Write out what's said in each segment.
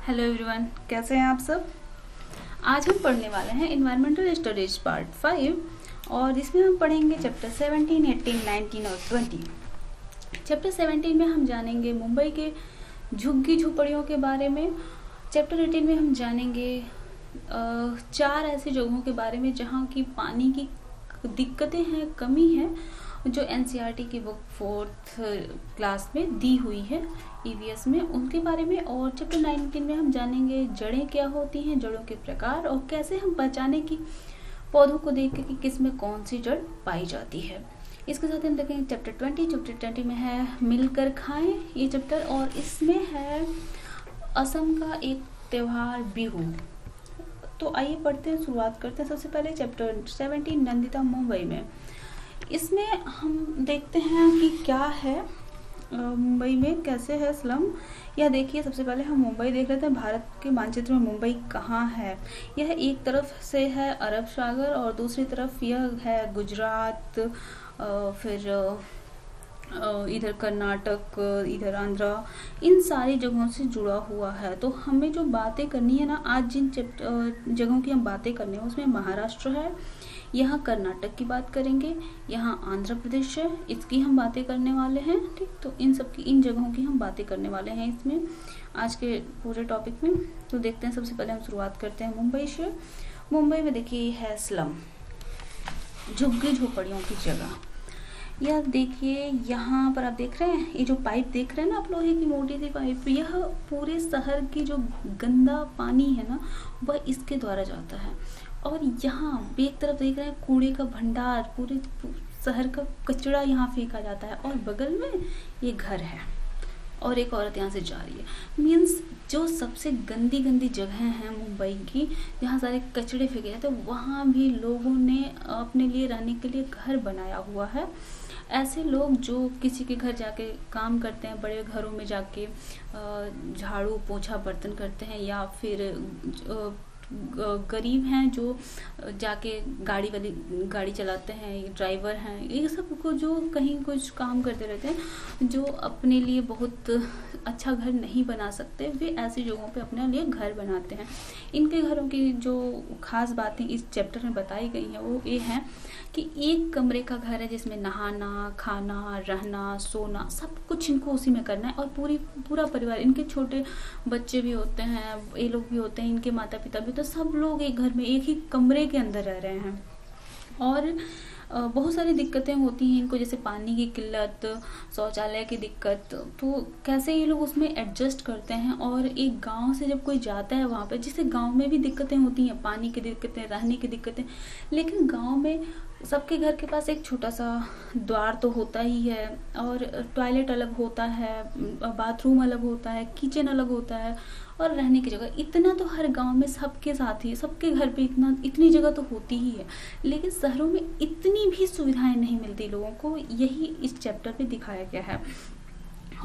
Hello everyone, कैसे हैं आप सब। आज हम पढ़ने वाले हैं इन्वायरमेंटल स्टडीज पार्ट 5 और इसमें हम पढ़ेंगे चैप्टर 17, 18, 19 और 20। चैप्टर 17 में हम जानेंगे मुंबई के झुग्गी झोपड़ियों के बारे में। चैप्टर 18 में हम जानेंगे 4 ऐसी जगहों के बारे में जहाँ की पानी की दिक्कतें हैं, कमी है, जो एनसीईआरटी की बुक 4th क्लास में दी हुई है ईवीएस में, उनके बारे में। और चैप्टर 19 में हम जानेंगे जड़ें क्या होती हैं, जड़ों के प्रकार और कैसे हम पहचाने कि पौधों को देख के कि किस में कौन सी जड़ पाई जाती है। इसके साथ हम देखेंगे चैप्टर 20। चैप्टर 20 में है मिलकर खाएं ये चैप्टर, और इसमें है असम का एक त्योहार बिहू। तो आइए पढ़ते हैं, शुरुआत करते हैं। सबसे पहले चैप्टर 17 नंदिता मुंबई में। इसमें हम देखते हैं कि क्या है मुंबई में, कैसे है स्लम। यह देखिए, सबसे पहले हम मुंबई देख लेते हैं। भारत के मानचित्र में मुंबई कहाँ है। यह एक तरफ से है अरब सागर और दूसरी तरफ यह है गुजरात, फिर इधर कर्नाटक, इधर आंध्रा, इन सारी जगहों से जुड़ा हुआ है। तो हमें जो बातें करनी है ना, आज जिन जगहों की हम बातें करनी है उसमें महाराष्ट्र है, यहाँ कर्नाटक की बात करेंगे, यहाँ आंध्र प्रदेश है, इसकी हम बातें करने वाले हैं। ठीक, तो इन जगहों की हम बातें करने वाले हैं इसमें आज के पूरे टॉपिक में। तो देखते हैं, सबसे पहले हम शुरुआत करते हैं मुंबई से। मुंबई में देखिए है स्लम, झुग्गी झोपड़ियों की जगह। यह देखिए, यहाँ पर आप देख रहे हैं, ये जो पाइप देख रहे हैं ना आप, लोहे की मोटी सी पाइप, यह पूरे शहर की जो गंदा पानी है ना, वह इसके द्वारा जाता है। और यहाँ एक तरफ देख रहे हैं कूड़े का भंडार, पूरे शहर का कचरा यहाँ फेंका जाता है, और बगल में ये घर है और एक औरत यहाँ से जा रही है। मीन्स जो सबसे गंदी गंदी जगह हैं मुंबई की, जहाँ सारे कचड़े फेंके जाते हैं, वहाँ भी लोगों ने अपने लिए रहने के लिए घर बनाया हुआ है। ऐसे लोग जो किसी के घर जाके काम करते हैं, बड़े घरों में जाके झाड़ू पोछा बर्तन करते हैं, या फिर गरीब हैं जो जाके गाड़ी चलाते हैं, ड्राइवर हैं, ये सब को जो कहीं कुछ काम करते रहते हैं, जो अपने लिए बहुत अच्छा घर नहीं बना सकते, वे ऐसी जगहों पे अपने लिए घर बनाते हैं। इनके घरों की जो खास बातें इस चैप्टर में बताई गई हैं वो ये हैं कि एक कमरे का घर है जिसमें नहाना, खाना, रहना, सोना, सब कुछ इनको उसी में करना है। और पूरा परिवार, इनके छोटे बच्चे भी होते हैं, ये लोग भी होते हैं, इनके माता पिता भी, तो सब लोग एक घर में एक ही कमरे के अंदर रह रहे हैं। और बहुत सारी दिक्कतें होती हैं इनको, जैसे पानी की किल्लत, शौचालय की दिक्कत। तो कैसे ये लोग उसमें एडजस्ट करते हैं। और एक गांव से जब कोई जाता है वहाँ पे, जिससे गांव में भी दिक्कतें होती हैं, पानी की दिक्कतें, रहने की दिक्कतें, लेकिन गांव में सबके घर के पास एक छोटा सा द्वार तो होता ही है, और टॉयलेट अलग होता है, बाथरूम अलग होता है, किचन अलग होता है, और रहने की जगह। इतना तो हर गांव में सबके साथ ही, सबके घर पे इतनी जगह तो होती ही है। लेकिन शहरों में इतनी भी सुविधाएं नहीं मिलती लोगों को, यही इस चैप्टर पे दिखाया गया है।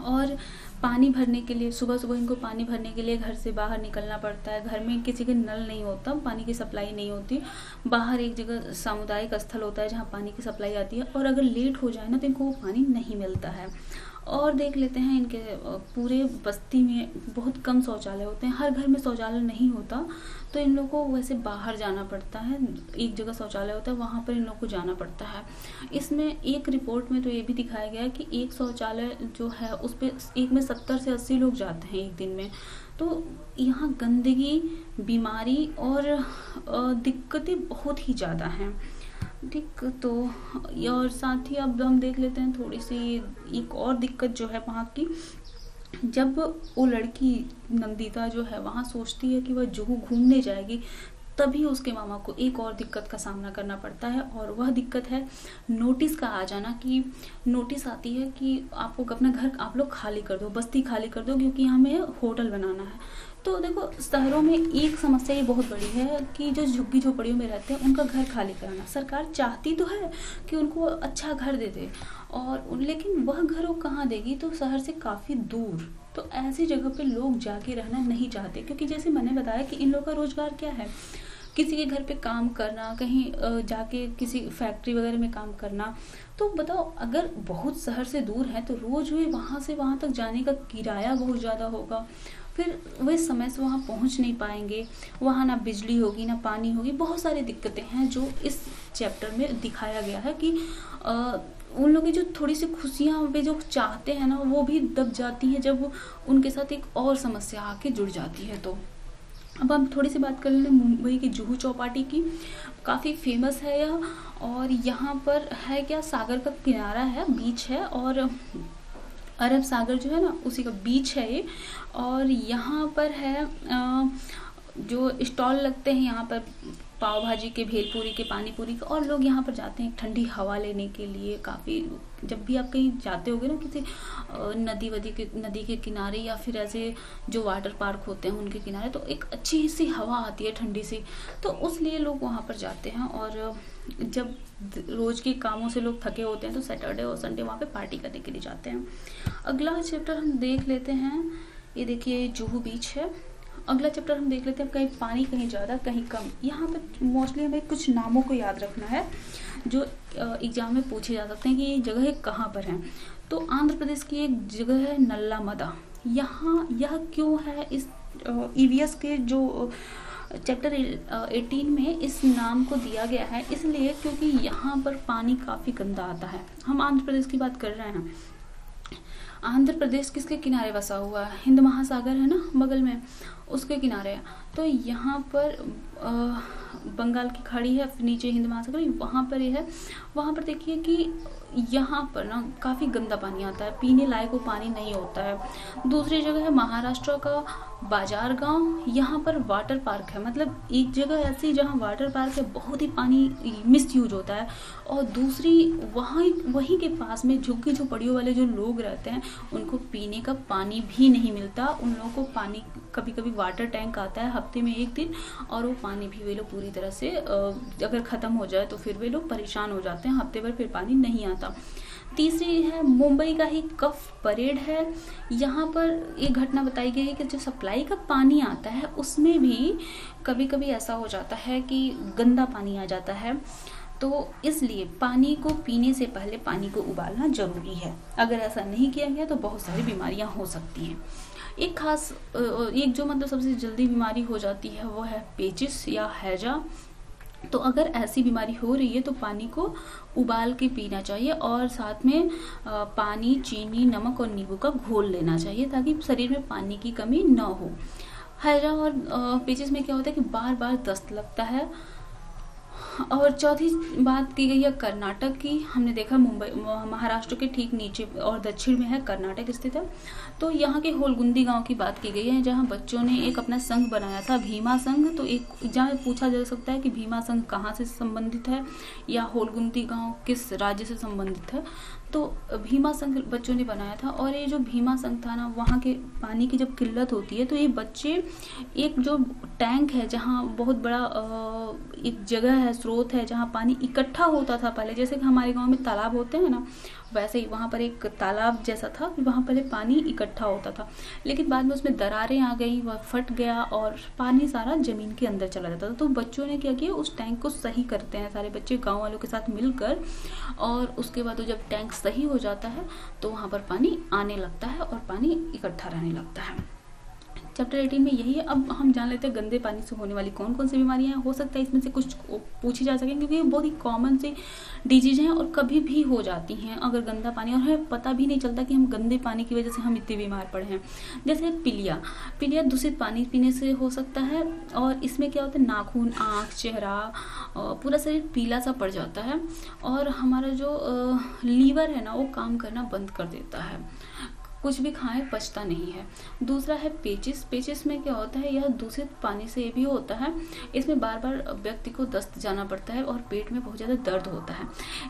और पानी भरने के लिए, सुबह सुबह इनको पानी भरने के लिए घर से बाहर निकलना पड़ता है। घर में किसी के नल नहीं होता, पानी की सप्लाई नहीं होती। बाहर एक जगह सामुदायिक स्थल होता है जहाँ पानी की सप्लाई आती है, और अगर लेट हो जाए ना तो इनको वो पानी नहीं मिलता है। और देख लेते हैं इनके पूरे बस्ती में बहुत कम शौचालय होते हैं, हर घर में शौचालय नहीं होता, तो इन लोगों को वैसे बाहर जाना पड़ता है। एक जगह शौचालय होता है, वहाँ पर इन लोगों को जाना पड़ता है। इसमें एक रिपोर्ट में तो ये भी दिखाया गया है कि एक शौचालय जो है उस पर एक में 70 से 80 लोग जाते हैं एक दिन में। तो यहाँ गंदगी, बीमारी और दिक्कतें बहुत ही ज़्यादा हैं। ठीक, तो और साथ ही अब हम देख लेते हैं थोड़ी सी एक और दिक्कत जो है वहाँ की। जब वो लड़की नंदिता जो है वहाँ सोचती है कि वह जुहू घूमने जाएगी, तभी उसके मामा को एक और दिक्कत का सामना करना पड़ता है, और वह दिक्कत है नोटिस का आ जाना। कि नोटिस आती है कि आपको अपना घर आप लोग खाली कर दो, बस्ती खाली कर दो, क्योंकि हमें होटल बनाना है। तो देखो, शहरों में एक समस्या ये बहुत बड़ी है कि जो झुग्गी झोपड़ियों में रहते हैं उनका घर खाली कराना। सरकार चाहती तो है कि उनको अच्छा घर दे दे, और लेकिन वह घर वो कहाँ देगी, तो शहर से काफ़ी दूर। तो ऐसी जगह पे लोग जाके रहना नहीं चाहते, क्योंकि जैसे मैंने बताया कि इन लोगों का रोजगार क्या है, किसी के घर पे काम करना, कहीं जाके किसी फैक्ट्री वगैरह में काम करना। तो बताओ, अगर बहुत शहर से दूर है तो रोज वे वहाँ से वहाँ तक जाने का किराया बहुत ज़्यादा होगा, फिर वे समय से वहाँ पहुँच नहीं पाएंगे, वहाँ ना बिजली होगी ना पानी होगी, बहुत सारी दिक्कतें हैं जो इस चैप्टर में दिखाया गया है कि उन लोगों की जो थोड़ी सी खुशियाँ वे जो चाहते हैं ना वो भी दब जाती हैं जब उनके साथ एक और समस्या आके जुड़ जाती है। तो अब हम थोड़ी सी बात कर लें मुंबई की जुहू चौपाटी की। काफ़ी फेमस है यह, और यहाँ पर है क्या, सागर का किनारा है, बीच है, और अरब सागर जो है ना उसी का बीच है ये। और यहाँ पर है जो स्टॉल लगते हैं यहाँ पर पाव भाजी के, भेलपूरी के, पानी पूरी के, और लोग यहाँ पर जाते हैं ठंडी हवा लेने के लिए। काफ़ी, जब भी आप कहीं जाते होगे ना किसी नदी के किनारे या फिर ऐसे जो वाटर पार्क होते हैं उनके किनारे, तो एक अच्छी सी हवा आती है ठंडी सी, तो उस लिए लोग वहाँ पर जाते हैं। और जब रोज़ के कामों से लोग थके होते हैं तो सैटरडे और संडे वहाँ पे पार्टी करने के लिए जाते हैं। अगला चैप्टर हम देख लेते हैं, ये देखिए जुहू बीच है। अगला चैप्टर हम देख लेते हैं, कहीं पानी कहीं ज़्यादा कहीं कम। यहाँ पर मोस्टली हमें कुछ नामों को याद रखना है जो एग्जाम में पूछे जा सकते हैं कि ये जगह कहाँ पर है। तो आंध्र प्रदेश की एक जगह है नल्लामदा। यहाँ यह क्यों है, इस ईवीएस के जो चैप्टर 18 में इस नाम को दिया गया है, इसलिए क्योंकि यहाँ पर पानी काफ़ी गंदा आता है। हम आंध्र प्रदेश की बात कर रहे हैं। आंध्र प्रदेश किसके किनारे बसा हुआ है, हिंद महासागर है ना बगल में, उसके किनारे है। तो यहाँ पर बंगाल की खाड़ी है, फिर नीचे हिंद महासागर, वहाँ पर ये है। वहाँ पर देखिए कि यहाँ पर ना काफ़ी गंदा पानी आता है, पीने लायक वो पानी नहीं होता है। दूसरी जगह है महाराष्ट्र का बाजार गांव। यहाँ पर वाटर पार्क है, मतलब एक जगह ऐसी जहाँ वाटर पार्क है, बहुत ही पानी मिस यूज होता है। और दूसरी वहीं के पास में झुग्गी झोपड़ियों वाले जो लोग रहते हैं उनको पीने का पानी भी नहीं मिलता। उन लोगों को पानी, कभी कभी वाटर टैंक आता है हफ्ते में एक दिन, और वो पानी भी वे लोग पूरी तरह से अगर ख़त्म हो जाए तो फिर वे लोग परेशान हो जाते हैं, हफ्ते भर फिर पानी नहीं आता। तीसरी है मुंबई का ही कफ परेड है। यहाँ पर एक घटना बताई गई है कि जो सप्लाई का पानी आता है उसमें भी कभी कभी ऐसा हो जाता है कि गंदा पानी आ जाता है। तो इसलिए पानी को पीने से पहले पानी को उबालना जरूरी है। अगर ऐसा नहीं किया गया तो बहुत सारी बीमारियां हो सकती हैं। एक जो मतलब सबसे जल्दी बीमारी हो जाती है वो है पेचिस या हैजा। तो अगर ऐसी बीमारी हो रही है तो पानी को उबाल के पीना चाहिए, और साथ में पानी, चीनी, नमक और नींबू का घोल लेना चाहिए ताकि शरीर में पानी की कमी न हो। हैजा और पेचिस में क्या होता है कि बार बार दस्त लगता है। और चौथी बात की गई है कर्नाटक की। हमने देखा मुंबई, महाराष्ट्र के ठीक नीचे और दक्षिण में है कर्नाटक स्थित है। तो यहाँ के होलगुंदी गांव की बात की गई है जहाँ बच्चों ने एक अपना संघ बनाया था, भीमा संघ। तो एक जहाँ पूछा जा सकता है कि भीमा संघ कहाँ से संबंधित है या होलगुंदी गांव किस राज्य से संबंधित है। तो भीमा संघ बच्चों ने बनाया था, और ये जो भीमा संघ था ना, वहाँ के पानी की जब किल्लत होती है तो ये बच्चे एक जो टैंक है जहाँ बहुत बड़ा एक जगह है, स्रोत है जहाँ पानी इकट्ठा होता था पहले, जैसे कि हमारे गांव में तालाब होते हैं ना, वैसे ही वहाँ पर एक तालाब जैसा था, वहाँ पहले पानी इकट्ठा होता था। लेकिन बाद में उसमें दरारें आ गई, वह फट गया और पानी सारा जमीन के अंदर चला जाता था। तो बच्चों ने क्या किया, उस टैंक को सही करते हैं सारे बच्चे गाँव वालों के साथ मिलकर, और उसके बाद जब टैंक सही हो जाता है तो वहाँ पर पानी आने लगता है और पानी इकट्ठा रहने लगता है। चैप्टर 18 में यही है। अब हम जान लेते हैं गंदे पानी से होने वाली कौन कौन सी बीमारियां हो सकता है इसमें से कुछ पूछी जा सकें, क्योंकि ये बहुत ही कॉमन सी डिजीज हैं और कभी भी हो जाती हैं अगर गंदा पानी, और हमें पता भी नहीं चलता कि हम गंदे पानी की वजह से हम इतने बीमार पड़े हैं। जैसे पीलिया दूषित पानी पीने से हो सकता है, और इसमें क्या होता है, नाखून, आँख, चेहरा, पूरा शरीर पीला सा पड़ जाता है, और हमारा जो लीवर है ना वो काम करना बंद कर देता है, कुछ भी खाएं पचता नहीं है। दूसरा है पेचिस में क्या होता है, यह दूषित पानी से भी होता है। इसमें बार बार व्यक्ति को दस्त जाना पड़ता है और पेट में बहुत ज़्यादा दर्द होता है।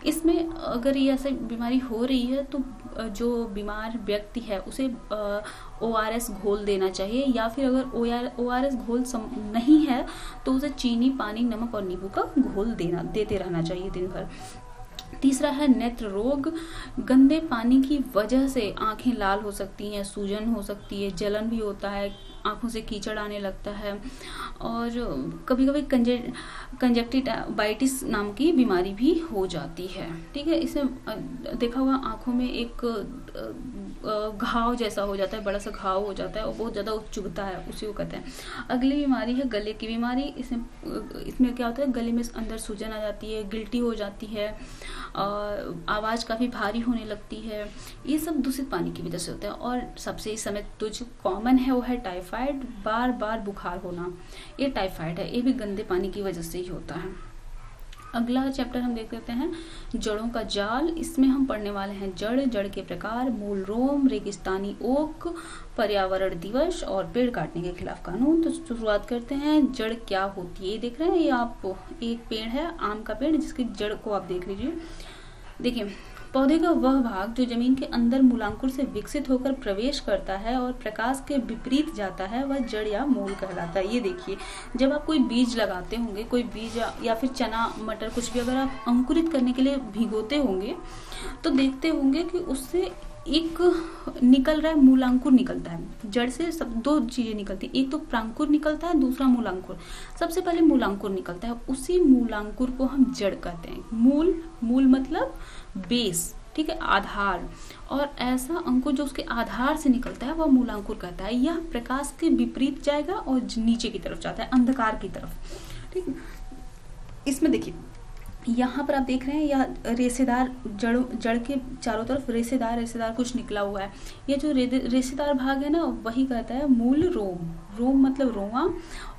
इसमें अगर ये ऐसी बीमारी हो रही है तो जो बीमार व्यक्ति है उसे ORS घोल देना चाहिए, या फिर अगर ORS घोल नहीं है तो उसे चीनी, पानी, नमक और नींबू का घोल देते रहना चाहिए दिन भर। तीसरा है नेत्र रोग। गंदे पानी की वजह से आंखें लाल हो सकती हैं, सूजन हो सकती है, जलन भी होता है, आँखों से कीचड़ आने लगता है, और कभी कभी कंजक्टिवाइटिस नाम की बीमारी भी हो जाती है। ठीक है, इसमें देखा होगा आँखों में एक घाव जैसा हो जाता है, बड़ा सा घाव हो जाता है और बहुत ज़्यादा चुभता है, उसी को कहते हैं। अगली बीमारी है गले की बीमारी। इसमें क्या होता है, गले में अंदर सूजन आ जाती है, गिल्टी हो जाती है, आवाज़ काफ़ी भारी होने लगती है। ये सब दूषित पानी की वजह से होता है। और सबसे इस समय तो जो कॉमन है वो है टाइफाइड, बार बार बुखार होना, ये टाइफाइड है, ये भी गंदे पानी की वजह से ही होता है। अगला चैप्टर हम देख लेते हैं जड़ों का जाल। इसमें हम पढ़ने वाले हैं जड़, जड़ के प्रकार, मूल रोम, रेगिस्तानी ओक, पर्यावरण दिवस और पेड़ काटने के खिलाफ कानून। तो शुरुआत करते हैं। जड़ क्या होती है, देख रहे हैं ये आप, एक पेड़ है आम का पेड़, जिसकी जड़ को आप देख लीजिए। देखिए, पौधे का वह भाग जो जमीन के अंदर मूलांकुर से विकसित होकर प्रवेश करता है और प्रकाश के विपरीत जाता है, वह जड़ या मूल कहलाता है। ये देखिए, जब आप कोई बीज लगाते होंगे, कोई बीज या फिर चना मटर कुछ भी अगर आप अंकुरित करने के लिए भिगोते होंगे तो देखते होंगे कि उससे एक निकल रहा है, मूलांकुर निकलता है। जड़ से सब दो चीजें निकलती है, एक तो प्रांकुर निकलता है, दूसरा मूलांकुर। सबसे पहले मूलांकुर निकलता है, उसी मूलांकुर को हम जड़ कहते हैं। मूल मतलब बेस, ठीक है, आधार। और ऐसा अंकुर जो उसके आधार से निकलता है वह मूलांकुर कहता है। यह प्रकाश के विपरीत जाएगा और नीचे की तरफ जाता है, अंधकार की तरफ। ठीक, इसमें देखिए यहाँ पर आप देख रहे हैं यह रेशेदार जड़ के चारों तरफ रेशेदार कुछ निकला हुआ है। ये जो रेशेदार भाग है ना, वही कहता है मूल रोम। रोम मतलब रोआ,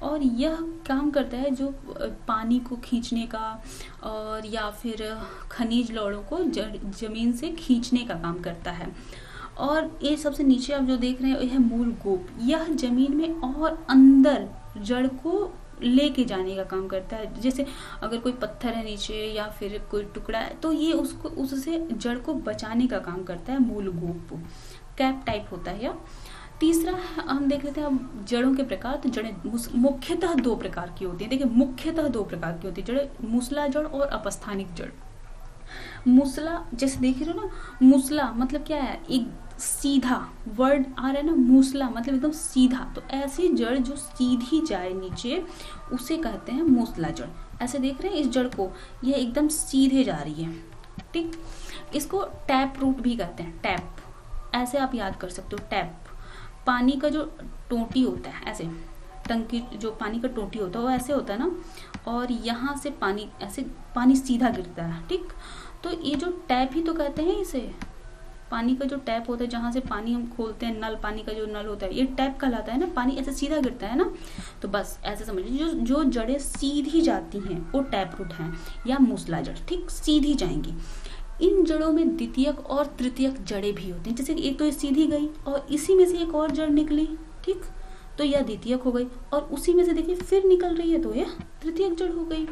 और यह काम करता है जो पानी को खींचने का और या फिर खनिज लौड़ों को जमीन से खींचने का काम करता है। और ये सबसे नीचे आप जो देख रहे हैं यह मूल गोप, यह जमीन में और अंदर जड़ को लेके जाने का काम करता है। जैसे अगर कोई पत्थर है नीचे या फिर कोई टुकड़ा है तो ये उसको उससे जड़ को बचाने का काम करता है। मूल गोप कैप टाइप होता है। या तीसरा हम देख लेते हैं अब जड़ों के प्रकार। तो जड़ें मुख्यतः दो प्रकार की होती है। देखिए, मुख्यतः दो प्रकार की होती है जड़ें, मूसला जड़ और अपस्थानिक जड़। मूसला जैसे देख रहे हो ना, मूसला मतलब क्या है, एक सीधा वर्ड आ रहा है ना, मूसला मतलब एकदम सीधा। तो ऐसी जड़ जो सीधी जाए नीचे उसे कहते हैं मूसला जड़। ऐसे देख रहे हैं इस जड़ को, यह एकदम सीधे जा रही है। ठीक, इसको टैप रूट भी कहते हैं। टैप ऐसे आप याद कर सकते हो। टैप पानी का जो टोटी होता है, ऐसे टंकी जो पानी का टोटी होता है वो ऐसे होता है ना, और यहाँ से पानी ऐसे पानी सीधा गिरता है। ठीक, तो ये जो टैप ही तो कहते हैं इसे। पानी का जो टैप होता है जहाँ से पानी हम खोलते हैं, नल, पानी का जो नल होता है, ये टैप कहलाता है ना। पानी ऐसे सीधा गिरता है ना, तो बस ऐसे समझ लीजिए जो जड़ें सीधी जाती हैं वो टैप रूट हैं या मूसला जड़। ठीक, सीधी जाएंगी। इन जड़ों में द्वितीयक और तृतीयक जड़ें भी होती हैं। जैसे एक तो ये सीधी गई और इसी में से एक और जड़ निकली, ठीक, तो यह द्वितीयक हो गई, और उसी में से देखिए फिर निकल रही है तो यह तृतीयक जड़ हो गई।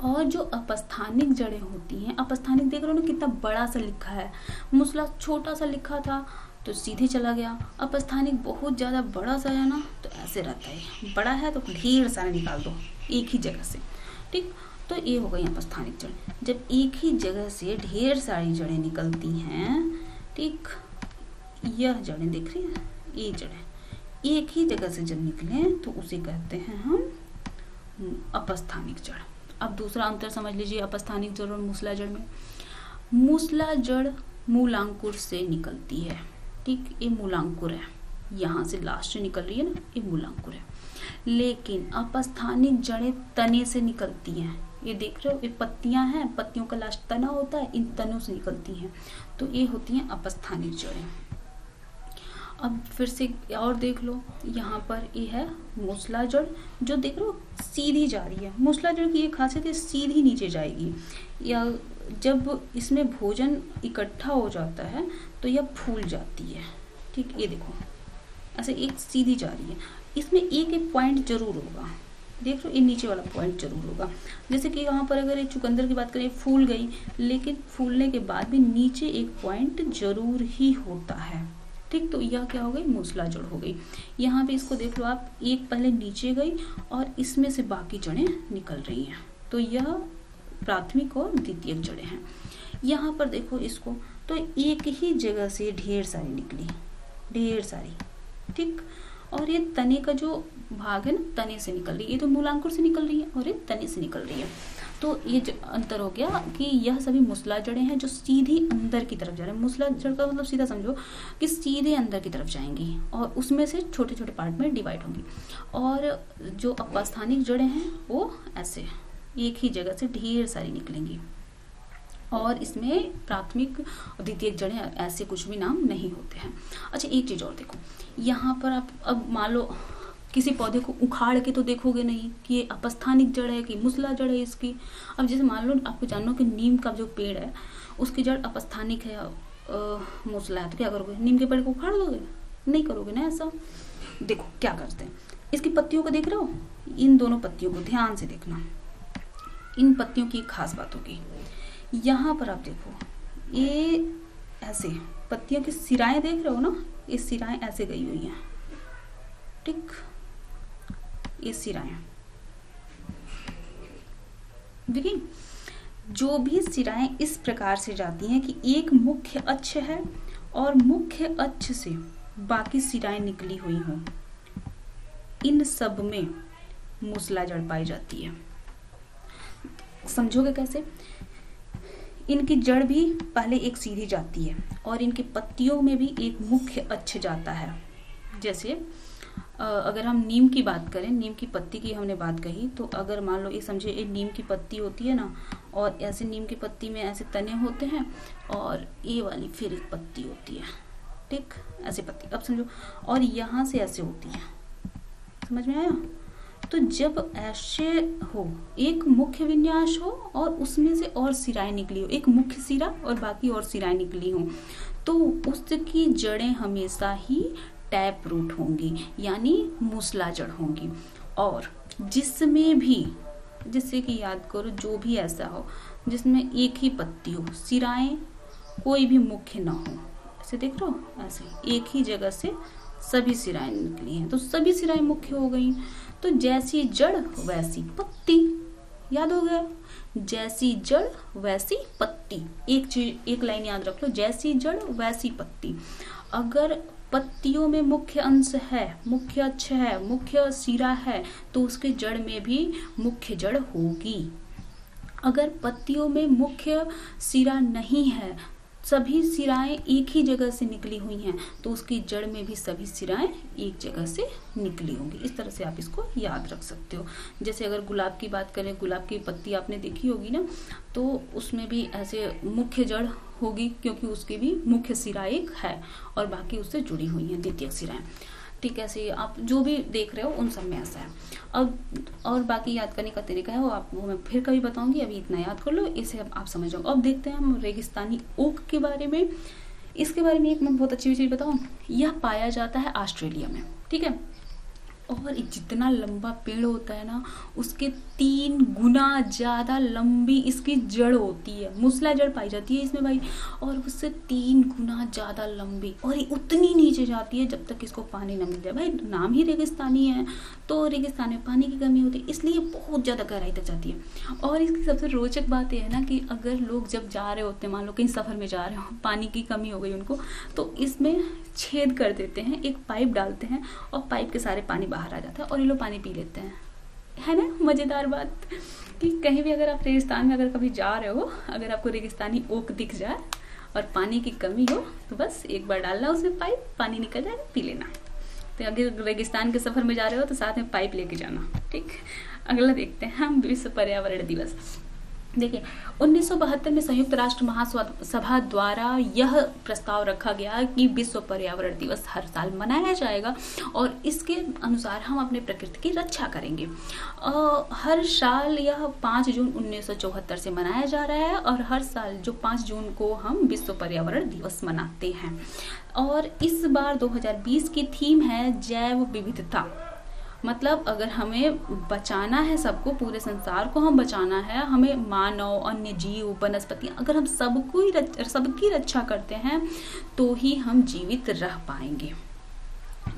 और जो अपस्थानिक जड़ें होती हैं, अपस्थानिक देख रहे हो ना कितना बड़ा सा लिखा है, मूसला छोटा सा लिखा था तो सीधे चला गया, अपस्थानिक बहुत ज़्यादा बड़ा सा है ना तो ऐसे रहता है, बड़ा है तो ढेर सारा निकाल दो एक ही जगह से। ठीक, तो ये हो गई अपस्थानिक जड़। जब एक ही जगह से ढेर सारी जड़ें निकलती हैं, ठीक, यह जड़ें देख रही हैं, ये जड़ें एक ही जगह से जब निकले तो उसे कहते हैं हम अपस्थानिक जड़। अब दूसरा अंतर समझ लीजिए अपस्थानिक जड़ और मूसला जड़ में। मूसला जड़ मूलांकुर से निकलती है। ठीक, ये मूलांकुर है, यहाँ से लास्ट से निकल रही है ना, ये मूलांकुर है। लेकिन अपस्थानिक जड़ें तने से निकलती हैं। ये देख रहे हो, ये पत्तियां हैं, पत्तियों का लास्ट तना होता है, इन तनों से निकलती हैं, तो ये होती हैं अपस्थानिक जड़ें। अब फिर से और देख लो, यहाँ पर ये है मूसला जड़, जो देख लो सीधी जा रही है। मूसला जड़ की ये खासियत है, सीधी नीचे जाएगी, या जब इसमें भोजन इकट्ठा हो जाता है तो यह फूल जाती है। ठीक, ये देखो ऐसे एक सीधी जा रही है। इसमें एक एक पॉइंट जरूर होगा, देख लो ये नीचे वाला पॉइंट जरूर होगा। जैसे कि यहाँ पर अगर ये चुकंदर की बात करें, फूल गई, लेकिन फूलने के बाद भी नीचे एक पॉइंट जरूर ही होता है। ठीक, तो यह क्या हो गई, मूसला जड़ हो गई। यहाँ पे इसको देख लो आप, एक पहले नीचे गई और इसमें से बाकी जड़ें निकल रही हैं, तो यह प्राथमिक और द्वितीयक जड़ें हैं। यहाँ पर देखो इसको, तो एक ही जगह से ढेर सारी निकली, ढेर सारी। ठीक, और ये तने का जो भाग है ना, तने से निकल रही है, ये तो मूलांकुर से निकल रही है और ये तने से निकल रही है। तो ये जो अंतर हो गया कि यह सभी मूसला जड़ें हैं जो सीधी अंदर की तरफ जा रहे हैं। मूसला जड़ का मतलब सीधा समझो कि सीधे अंदर की तरफ जाएंगी और उसमें से छोटे छोटे पार्ट में डिवाइड होंगी। और जो अपस्थानिक जड़ें हैं वो ऐसे एक ही जगह से ढेर सारी निकलेंगी। और इसमें प्राथमिक और द्वितीयक जड़ें ऐसे कुछ भी नाम नहीं होते हैं। अच्छा, एक चीज़ और देखो, यहाँ पर आप अब मान लो किसी पौधे को उखाड़ के तो देखोगे नहीं कि ये अपस्थानिक जड़ है कि मूसला जड़ है इसकी। अब जैसे मान लो आपको जानो कि नीम का जो पेड़ है उसकी जड़ अपस्थानिक है, मूसला है, तो क्या करोगे? नीम के पेड़ को उखाड़ दोगे? नहीं करोगे ना ऐसा। देखो क्या करते हैं, इसकी पत्तियों को देख रहे हो, इन दोनों पत्तियों को ध्यान से देखना। इन पत्तियों की एक खास बात होगी, यहाँ पर आप देखो ये ऐसे पत्तियों की सिराएं देख रहे हो ना, ये सिराएं ऐसे गई हुई हैं, ठीक, ये सिराएं देखिए। जो भी सिराएं इस प्रकार से जाती हैं कि एक मुख्य अक्ष है और मुख्य अक्ष से बाकी सिराएं निकली हुई हों, इन सब में मूसला जड़ पाई जाती है। समझोगे कैसे? इनकी जड़ भी पहले एक सीधी जाती है और इनकी पत्तियों में भी एक मुख्य अक्ष जाता है। जैसे अगर हम नीम की बात करें, नीम की पत्ती की हमने बात कही, तो अगर मान लो ये समझे एक नीम की पत्ती होती है ना, और ऐसे नीम की पत्ती में ऐसे तने होते हैं और ये वाली फिर एक पत्ती होती है, ठीक, ऐसे पत्ती। अब समझो, और यहाँ से ऐसे होती है, समझ में आया? तो जब ऐसे हो, एक मुख्य विन्यास हो और उसमें से और सिराएं निकली हो, एक मुख्य सिरा और बाकी और सिराएं निकली हो, तो उसकी जड़ें हमेशा ही टैप रूट होंगी, यानी मूसला जड़ होंगी। और जिसमें भी, जिससे कि याद करो, जो भी ऐसा हो जिसमें एक ही पत्ती हो, सिराएं कोई भी मुख्य ना हो, ऐसे देख लो, ऐसे एक ही जगह से सभी सिराएं निकली हैं, तो सभी सिराएं मुख्य हो गई। तो जैसी जड़ वैसी पत्ती, याद हो गया? जैसी जड़ वैसी पत्ती, एक चीज, एक लाइन याद रख लो, जैसी जड़ वैसी पत्ती। अगर पत्तियों में मुख्य अंश है, मुख्य अक्ष है, मुख्य सिरा है, तो उसके जड़ में भी मुख्य जड़ होगी। अगर पत्तियों में मुख्य सिरा नहीं है, सभी सिराएं एक ही जगह से निकली हुई हैं, तो उसकी जड़ में भी सभी सिराएं एक जगह से निकली होंगी। इस तरह से आप इसको याद रख सकते हो। जैसे अगर गुलाब की बात करें, गुलाब की पत्ती आपने देखी होगी ना, तो उसमें भी ऐसे मुख्य जड़ होगी, क्योंकि उसकी भी मुख्य सिरा एक है और बाकी उससे जुड़ी हुई हैं द्वितीयक सिराएं, ठीक है। ऐसे आप जो भी देख रहे हो उन सब में ऐसा है। अब और बाकी याद करने का तरीका है वो आपको मैं फिर कभी बताऊंगी, अभी इतना याद कर लो, इसे आप समझ जाओ। अब देखते हैं हम रेगिस्तानी ओक के बारे में। इसके बारे में एक मैं बहुत अच्छी चीज़ बताऊं, यह पाया जाता है ऑस्ट्रेलिया में, ठीक है। और जितना लंबा पेड़ होता है ना, उसके 3 गुना ज़्यादा लंबी इसकी जड़ होती है, मूसला जड़ पाई जाती है इसमें भाई, और उससे 3 गुना ज़्यादा लंबी, और ये उतनी नीचे जाती है जब तक इसको पानी न मिल जाए। भाई नाम ही रेगिस्तानी है, तो रेगिस्तान में पानी की कमी होती है, इसलिए बहुत ज़्यादा गहराई तक जाती है। और इसकी सबसे रोचक बात यह है ना कि अगर लोग जब जा रहे होते हैं, मान लो कहीं सफ़र में जा रहे हो, पानी की कमी हो गई उनको, तो इसमें छेद कर देते हैं, एक पाइप डालते हैं और पाइप के सारे पानी बाहर आ जाता है और ये लोग पानी पी लेते हैं। है ना मज़ेदार बात कि कहीं भी अगर आप रेगिस्तान में अगर कभी जा रहे हो, अगर आपको रेगिस्तानी ओक दिख जाए और पानी की कमी हो, तो बस एक बार डालना उसमें पाइप, पानी निकल जाएगा, पी लेना। तो अगर रेगिस्तान के सफ़र में जा रहे हो तो साथ में पाइप लेके जाना, ठीक। अगला देखते हैं हम, विश्व पर्यावरण दिवस। देखिए 1972 में संयुक्त राष्ट्र महासभा द्वारा यह प्रस्ताव रखा गया कि विश्व पर्यावरण दिवस हर साल मनाया जाएगा और इसके अनुसार हम अपने प्रकृति की रक्षा करेंगे। हर साल यह 5 जून 1974 से मनाया जा रहा है और हर साल जो 5 जून को हम विश्व पर्यावरण दिवस मनाते हैं। और इस बार 2020 की थीम है जैव विविधता। मतलब अगर हमें बचाना है सबको, पूरे संसार को हम बचाना है, हमें मानव, अन्य जीव, वनस्पति, अगर हम सबकी रक्षा करते हैं तो ही हम जीवित रह पाएंगे,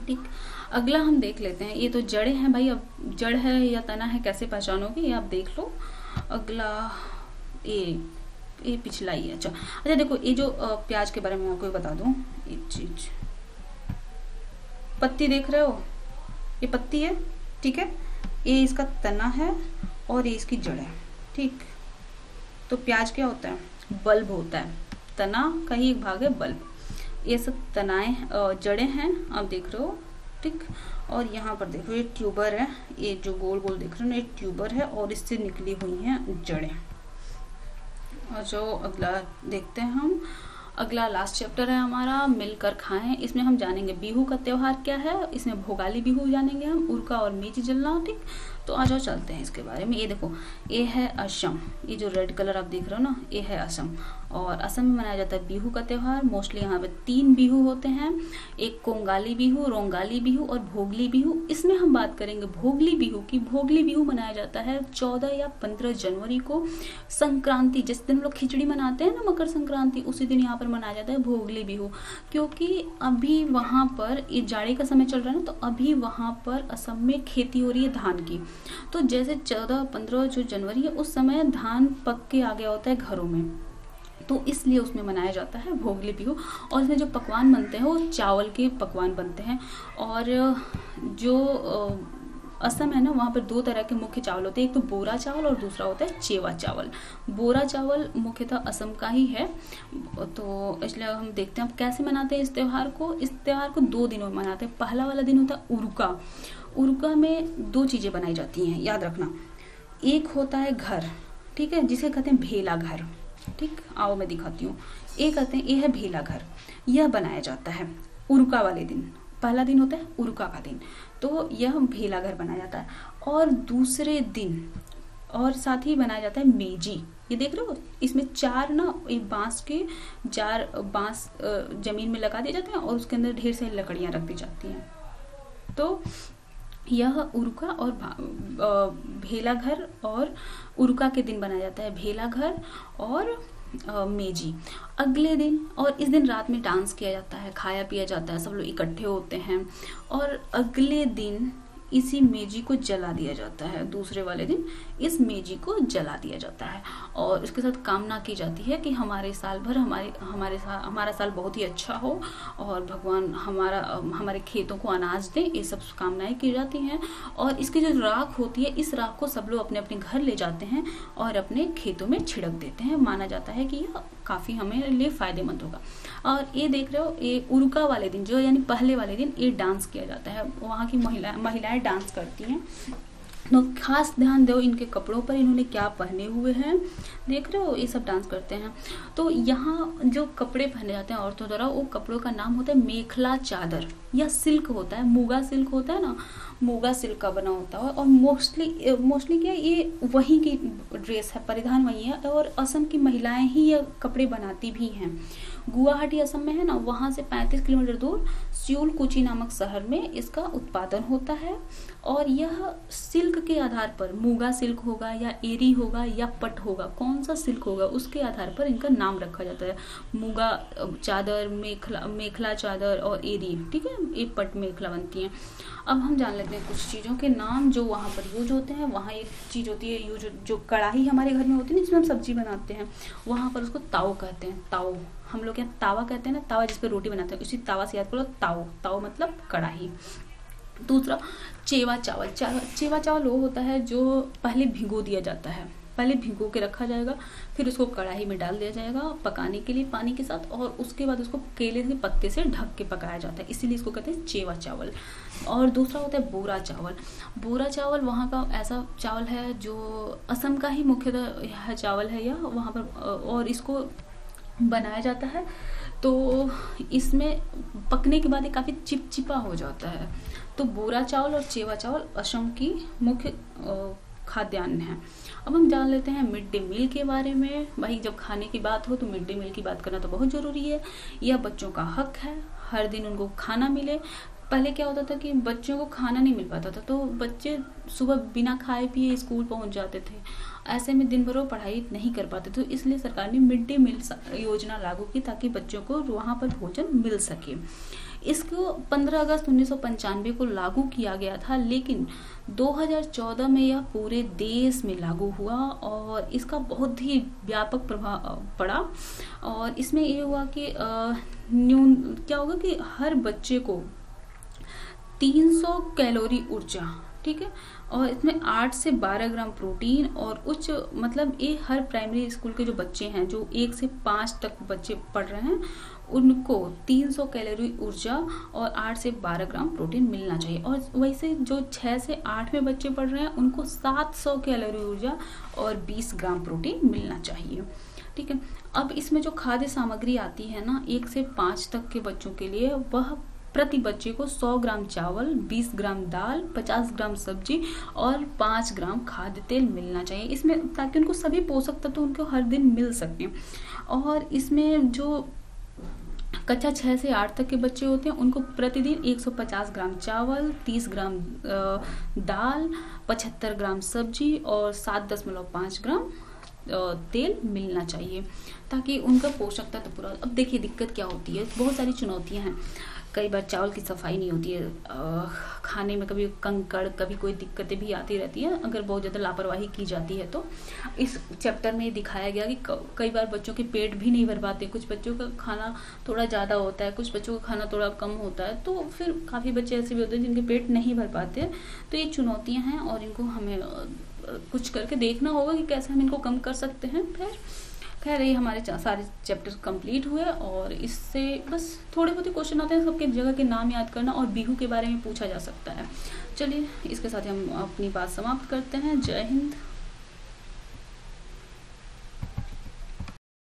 ठीक। अगला हम देख लेते हैं, ये तो जड़ें हैं भाई, अब जड़ है या तना है कैसे पहचानोगे ये आप देख लो। अगला ये पिछला ही है। अच्छा देखो, ये जो प्याज के बारे में आपको बता दूं, एक चीज, पत्ती देख रहे हो, ये पत्ती है, ठीक है, ये इसका तना है और ये इसकी जड़ है, ठीक। तो प्याज क्या होता है, बल्ब होता है, तना का ही एक भाग है बल्ब। ये सब तनाएं जड़ें हैं, आप देख रहे हो, ठीक। और यहाँ पर देखो ये ट्यूबर है, ये जो गोल गोल देख रहे हो ना, ये ट्यूबर है और इससे निकली हुई हैं जड़ें। और जो अगला देखते हैं हम, अगला लास्ट चैप्टर है हमारा मिलकर खाएं। इसमें हम जानेंगे बिहू का त्योहार क्या है, इसमें भोगाली बिहू जानेंगे हम, उरका और मेजी जलना, ठीक। तो आ जाओ चलते हैं इसके बारे में। ये देखो, ये है असम, ये जो रेड कलर आप देख रहे हो ना, ये है असम। और असम में मनाया जाता है बिहू का त्योहार। मोस्टली यहाँ पे 3 बिहू होते हैं, एक कोंगाली बिहू, रोंगाली बिहू और भोगली बिहू। इसमें हम बात करेंगे भोगली बिहू की। भोगली बिहू मनाया जाता है 14 या 15 जनवरी को, संक्रांति, जिस दिन लोग खिचड़ी मनाते हैं ना, मकर संक्रांति, उसी दिन यहाँ पर मनाया जाता है भोगली बिहू। क्योंकि अभी वहाँ पर ये जाड़े का समय चल रहा है ना, तो अभी वहाँ पर असम में खेती हो रही है धान की। तो जैसे 14-15 जो जनवरी है, उस समय धान पक के आ गया होता है घरों में, तो इसलिए उसमें मनाया जाता है भोगली बिहू। और इसमें जो पकवान बनते हैं वो चावल के पकवान बनते हैं। और जो असम है ना, वहाँ पर 2 तरह के मुख्य चावल होते हैं, एक तो बोरा चावल और दूसरा होता है चेवा चावल। बोरा चावल मुख्यतः असम का ही है। तो इसलिए हम देखते हैं अब कैसे मनाते हैं इस त्योहार को। इस त्योहार को 2 दिनों में मनाते हैं। पहला वाला दिन होता है उरुका। उरुका में 2 चीज़ें बनाई जाती हैं, याद रखना। एक होता है घर, ठीक है, जिसे कहते हैं भेला घर, ठीक। आओ मैं दिखाती हूँ। एक कहते हैं, ये है भेला घर, यह बनाया जाता है उरुका वाले दिन। पहला दिन होता है उरुका का दिन, तो यह भेला घर बनाया जाता है। और दूसरे दिन और साथ ही बनाया जाता है मेजी। ये देख रहे हो, इसमें 4 ना एक बांस के 4 बांस जमीन में लगा दिए जाते हैं और उसके अंदर ढेर सारी लकड़ियां रख दी जाती हैं। तो यह उरुका और भेला घर और उरुका के दिन बनाया जाता है भेला घर और मेजी। अगले दिन, और इस दिन रात में डांस किया जाता है, खाया पिया जाता है, सब लोग इकट्ठे होते हैं। और अगले दिन इसी मेजी को जला दिया जाता है। दूसरे वाले दिन इस मेजी को जला दिया जाता है और इसके साथ कामना की जाती है कि हमारे साल भर हमारा साल बहुत ही अच्छा हो और भगवान हमारे खेतों को अनाज दे। ये सब कामनाएं की जाती हैं। और इसकी जो राख होती है, इस राख को सब लोग अपने अपने घर ले जाते हैं और अपने खेतों में छिड़क देते हैं। माना जाता है कि यह काफ़ी हमें लिए फ़ायदेमंद होगा। और ये देख रहे हो, ये उरुका वाले दिन जो यानी पहले वाले दिन ये डांस किया जाता है। वहाँ की महिलाएं डांस करती हैं। तो खास ध्यान दो इनके कपड़ों पर, इन्होंने क्या पहने हुए हैं, देख रहे हो, ये सब डांस करते हैं। तो यहाँ जो कपड़े पहने जाते हैं औरतों द्वारा, वो कपड़ों का नाम होता है मेखला चादर या सिल्क होता है। मूगा सिल्क होता है ना, मूगा सिल्क का बना होता है। और मोस्टली क्या, ये वहीं की ड्रेस है, परिधान वही है। और असम की महिलाएं ही ये कपड़े बनाती भी हैं। गुवाहाटी असम में है ना, वहाँ से 35 किलोमीटर दूर सिउलकुची नामक शहर में इसका उत्पादन होता है। और यह सिल्क के आधार पर, मूगा सिल्क होगा या एरी होगा या पट होगा, कौन सा सिल्क होगा उसके आधार पर इनका नाम रखा जाता है। मूगा चादर, मेखला चादर और एरी, ठीक है, ये पट मेखला बनती हैं। अब हम जान लेते हैं कुछ चीज़ों के नाम जो वहाँ पर यूज होते हैं। वहाँ एक चीज़ होती है यूज, जो कढ़ाई हमारे घर में होती है ना, जिसमें हम सब्जी बनाते हैं, वहाँ पर उसको ताव कहते हैं। ताव, हम लोग यहाँ तावा कहते हैं ना, तावा जिस पर रोटी बनाते हैं, उसी तावा से याद करो ताव। ताव मतलब कढ़ाई। दूसरा चेवा चावल। चेवा चावल वो होता है जो पहले भिगो दिया जाता है, पहले भिगो के रखा जाएगा, फिर उसको कढ़ाई में डाल दिया जाएगा पकाने के लिए पानी के साथ, और उसके बाद उसको केले के पत्ते से ढक के पकाया जाता है, इसीलिए इसको कहते हैं चेवा चावल। और दूसरा होता है बोरा चावल। बोरा चावल वहाँ का ऐसा चावल है जो असम का ही मुख्यतः चावल है यह वहाँ पर, और इसको बनाया जाता है। तो इसमें पकने के बाद ये काफ़ी चिपचिपा हो जाता है। तो बोरा चावल और चेवा चावल असम की मुख्य खाद्यान्न है। अब हम जान लेते हैं मिड डे मील के बारे में। भाई जब खाने की बात हो तो मिड डे मील की बात करना तो बहुत ज़रूरी है। यह बच्चों का हक है, हर दिन उनको खाना मिले। पहले क्या होता था कि बच्चों को खाना नहीं मिल पाता था, तो बच्चे सुबह बिना खाए पिए स्कूल पहुंच जाते थे। ऐसे में दिन भर वो पढ़ाई नहीं कर पाते, तो इसलिए सरकार ने मिड डे मील योजना लागू की ताकि बच्चों को वहाँ पर भोजन मिल सके। इसको 15 अगस्त 1995 को लागू किया गया था, लेकिन 2014 में यह पूरे देश में लागू हुआ और इसका बहुत ही व्यापक प्रभाव पड़ा। और इसमें ये हुआ कि क्या होगा कि हर बच्चे को 300 कैलोरी ऊर्जा, ठीक है। और इसमें 8 से 12 ग्राम प्रोटीन और उच्च, मतलब ये हर प्राइमरी स्कूल के जो बच्चे हैं, जो 1 से 5 तक बच्चे पढ़ रहे हैं, उनको 300 कैलोरी ऊर्जा और 8 से 12 ग्राम प्रोटीन मिलना चाहिए। और वैसे जो 6 से 8 में बच्चे पढ़ रहे हैं, उनको 700 कैलोरी ऊर्जा और 20 ग्राम प्रोटीन मिलना चाहिए, ठीक है। अब इसमें जो खाद्य सामग्री आती है ना 1 से 5 तक के बच्चों के लिए, वह प्रति बच्चे को 100 ग्राम चावल, 20 ग्राम दाल, 50 ग्राम सब्जी और 5 ग्राम खाद्य तेल मिलना चाहिए इसमें, ताकि उनको सभी पोषक तत्व उनको हर दिन मिल सके। और इसमें जो कक्षा 6 से 8 तक के बच्चे होते हैं, उनको प्रतिदिन 150 ग्राम चावल, 30 ग्राम दाल, 75 ग्राम सब्जी और 7.5 ग्राम तेल मिलना चाहिए, ताकि उनका पोषक तत्व पूरा। अब देखिए दिक्कत क्या होती है, बहुत सारी चुनौतियां हैं। कई बार चावल की सफाई नहीं होती है, खाने में कभी कंकड़, कभी कोई दिक्कतें भी आती रहती हैं अगर बहुत ज़्यादा लापरवाही की जाती है। तो इस चैप्टर में दिखाया गया कि कई बार बच्चों के पेट भी नहीं भर पाते, कुछ बच्चों का खाना थोड़ा ज़्यादा होता है, कुछ बच्चों का खाना थोड़ा कम होता है, तो फिर काफ़ी बच्चे ऐसे भी होते हैं जिनके पेट नहीं भर पाते। तो ये चुनौतियाँ हैं और इनको हमें कुछ करके देखना होगा कि कैसे हम इनको कम कर सकते हैं। फिर खैर ये हमारे सारे चैप्टर कंप्लीट हुए और इससे बस थोड़े बहुत ही क्वेश्चन आते हैं, सबके जगह के नाम याद करना और बिहू के बारे में पूछा जा सकता है। चलिए इसके साथ हम अपनी बात समाप्त करते हैं। जय हिंद।